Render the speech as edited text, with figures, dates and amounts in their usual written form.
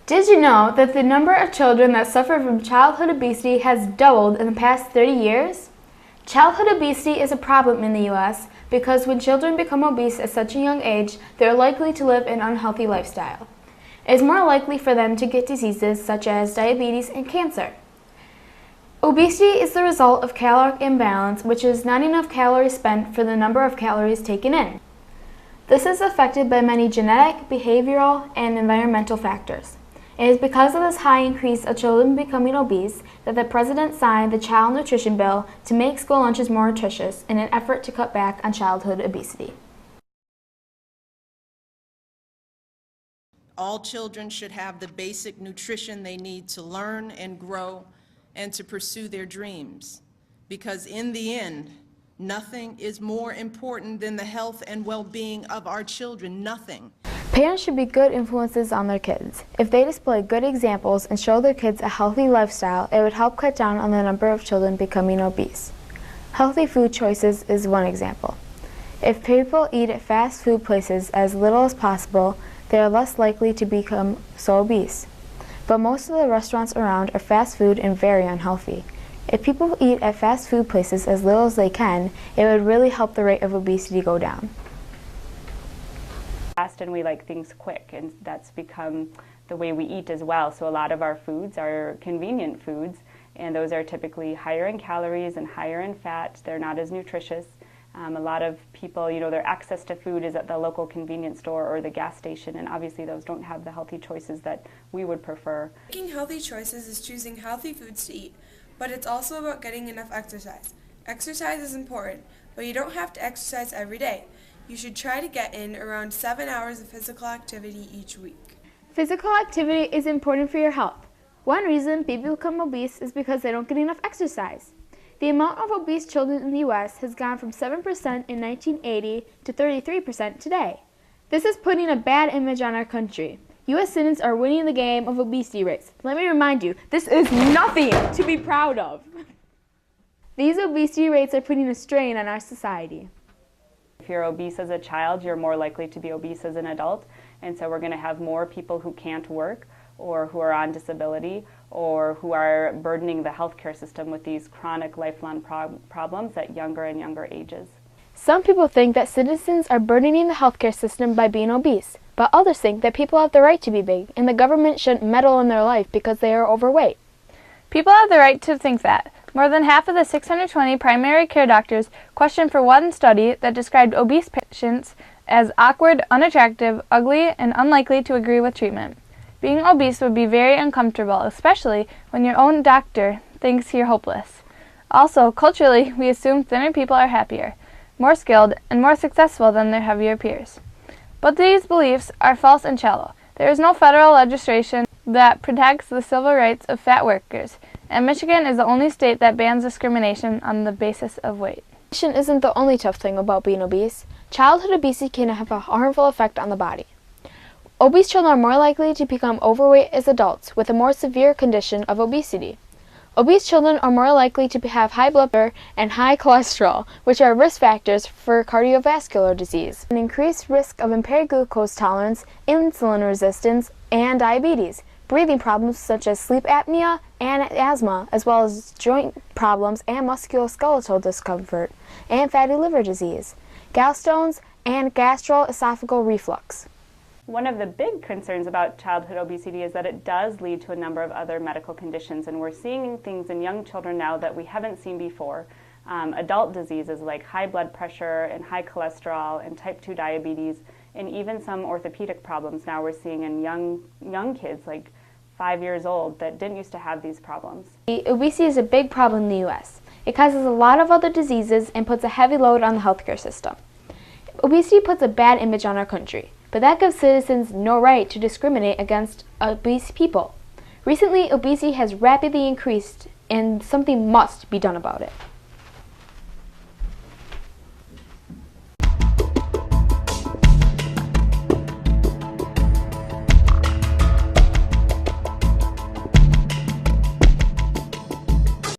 Did you know that the number of children that suffer from childhood obesity has doubled in the past 30 years? Childhood obesity is a problem in the U.S. because when children become obese at such a young age, they are likely to live an unhealthy lifestyle. It is more likely for them to get diseases such as diabetes and cancer. Obesity is the result of caloric imbalance, which is not enough calories spent for the number of calories taken in. This is affected by many genetic, behavioral, and environmental factors. It is because of this high increase of children becoming obese that the President signed the Child Nutrition Bill to make school lunches more nutritious in an effort to cut back on childhood obesity. All children should have the basic nutrition they need to learn and grow and to pursue their dreams, because in the end, nothing is more important than the health and well-being of our children. Nothing. Parents should be good influences on their kids. If they display good examples and show their kids a healthy lifestyle, it would help cut down on the number of children becoming obese. Healthy food choices is one example. If people eat at fast food places as little as possible, they are less likely to become so obese. But most of the restaurants around are fast food and very unhealthy. If people eat at fast food places as little as they can, it would really help the rate of obesity go down. And we like things quick, and that's become the way we eat as well. So a lot of our foods are convenient foods, and those are typically higher in calories and higher in fat. They're not as nutritious. A lot of people, their access to food is at the local convenience store or the gas station, and obviously those don't have the healthy choices that we would prefer. Making healthy choices is choosing healthy foods to eat, but it's also about getting enough exercise. Exercise is important, but you don't have to exercise every day. You should try to get in around 7 hours of physical activity each week. Physical activity is important for your health. One reason people become obese is because they don't get enough exercise. The amount of obese children in the U.S. has gone from 7% in 1980 to 33% today. This is putting a bad image on our country. U.S. citizens are winning the game of obesity rates. Let me remind you, this is nothing to be proud of. These obesity rates are putting a strain on our society. If you're obese as a child, you're more likely to be obese as an adult, and so we're going to have more people who can't work or who are on disability or who are burdening the healthcare system with these chronic lifelong problems at younger and younger ages. Some people think that citizens are burdening the healthcare system by being obese, but others think that people have the right to be big and the government shouldn't meddle in their life because they are overweight. People have the right to think that. More than half of the 620 primary care doctors questioned for one study that described obese patients as awkward, unattractive, ugly, and unlikely to agree with treatment. Being obese would be very uncomfortable, especially when your own doctor thinks you're hopeless. Also, culturally, we assume thinner people are happier, more skilled, and more successful than their heavier peers. But these beliefs are false and shallow. There is no federal legislation that protects the civil rights of fat workers, and Michigan is the only state that bans discrimination on the basis of weight. Nutrition isn't the only tough thing about being obese. Childhood obesity can have a harmful effect on the body. Obese children are more likely to become overweight as adults with a more severe condition of obesity. Obese children are more likely to have high blood pressure and high cholesterol, which are risk factors for cardiovascular disease, an increased risk of impaired glucose tolerance, insulin resistance, and diabetes, breathing problems such as sleep apnea and asthma, as well as joint problems and musculoskeletal discomfort, and fatty liver disease, gallstones, and gastroesophageal reflux. One of the big concerns about childhood obesity is that it does lead to a number of other medical conditions, and we're seeing things in young children now that we haven't seen before. Adult diseases like high blood pressure and high cholesterol and type 2 diabetes, and even some orthopedic problems now we're seeing in young kids like 5 years old that didn't used to have these problems. Obesity is a big problem in the U.S. It causes a lot of other diseases and puts a heavy load on the healthcare system. Obesity puts a bad image on our country, but that gives citizens no right to discriminate against obese people. Recently, obesity has rapidly increased, and something must be done about it.